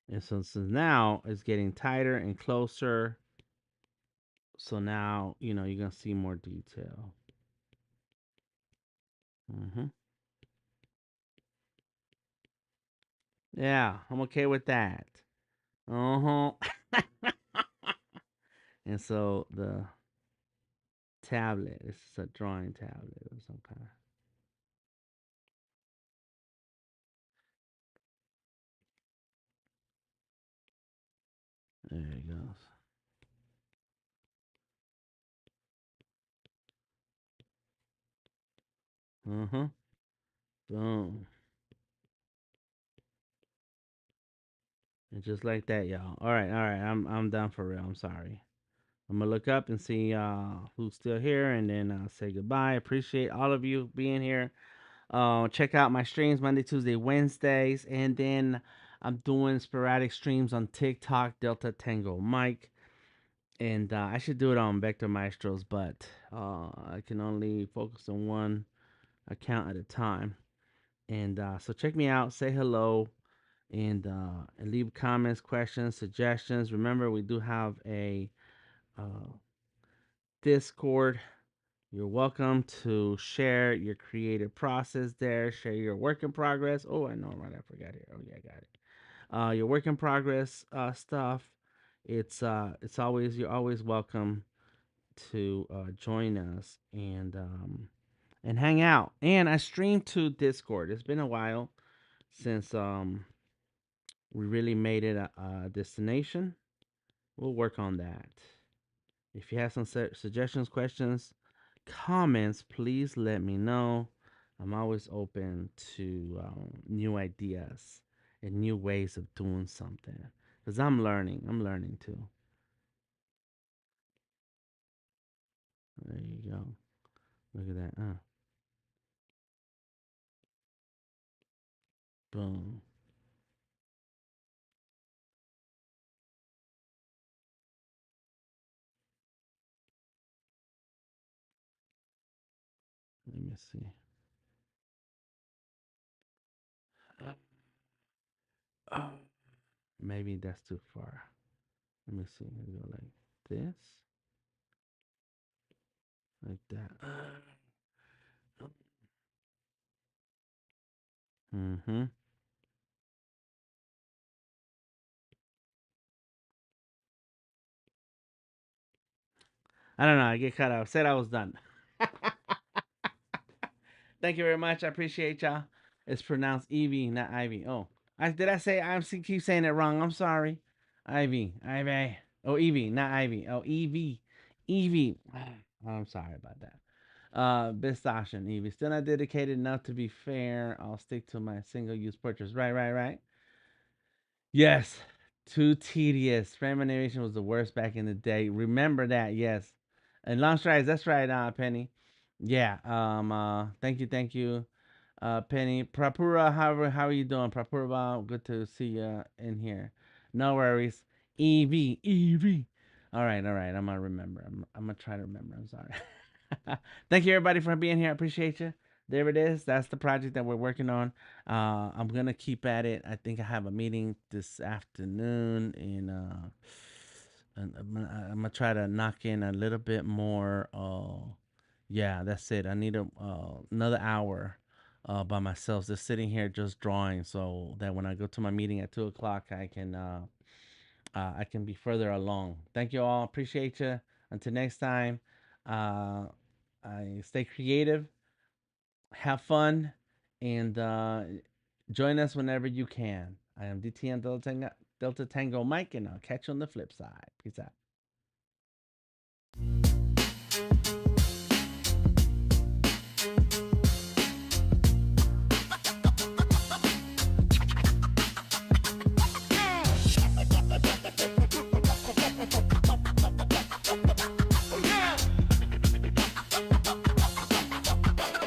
And so now it's getting tighter and closer. So now, you're going to see more detail. Hmm. Yeah, I'm okay with that. Uh huh. And so the tablet, this is a drawing tablet of some kind. There it goes. Uh huh. Boom. And just like that, y'all. All right. I'm done for real. I'm sorry. I'm gonna look up and see who's still here, and then say goodbye. Appreciate all of you being here. Check out my streams Monday, Tuesday, Wednesdays, and then I'm doing sporadic streams on TikTok, Delta Tango Mike, and I should do it on Vector Maestros, but I can only focus on one account at a time. And so check me out, say hello, and leave comments, questions, suggestions. Remember, we do have a uh, Discord. You're welcome to share your creative process there. Share your work in progress. Oh, I know, right? I forgot it. Oh, yeah, I got it. Your work in progress stuff. It's always you're always welcome to join us and hang out. And I stream to Discord. It's been a while since we really made it a destination. We'll work on that. If you have some suggestions, questions, comments, please let me know. I'm always open to new ideas and new ways of doing something because I'm learning. I'm learning too. There you go. Look at that. Boom. Let me see. Oh, maybe that's too far. Let me see. We go like this, like that. Mm-hmm. I don't know. I get cut off. Said I was done. Thank you very much. I appreciate y'all. It's pronounced Evie, not Ivy. Oh, I say I keep saying it wrong. I'm sorry. Ivy. Oh, Evie, not Ivy. Oh, Evie, Evie. I'm sorry about that. Best option, Evie. Still not dedicated enough to be fair. I'll stick to my single-use purchase. Right. Yes, too tedious. Frame animation was the worst back in the day. Remember that, yes. And long strides, that's right, Penny. Yeah. Thank you, Penny. Prapura, how are you doing? Prapura, good to see you in here. No worries. EV. All right. I'm gonna remember. I'm gonna try to remember. I'm sorry. Thank you everybody for being here. I appreciate you. there it is. That's the project that we're working on. I'm gonna keep at it. I think I have a meeting this afternoon, and I'm gonna try to knock in a little bit more. Yeah, that's it. I need another hour by myself, just sitting here just drawing, so that when I go to my meeting at 2 o'clock, I can be further along. Thank you all. Appreciate you. Until next time, uh, I stay creative, have fun, and join us whenever you can. I am DTN Delta Tango Mike, and I'll catch you on the flip side. Peace out.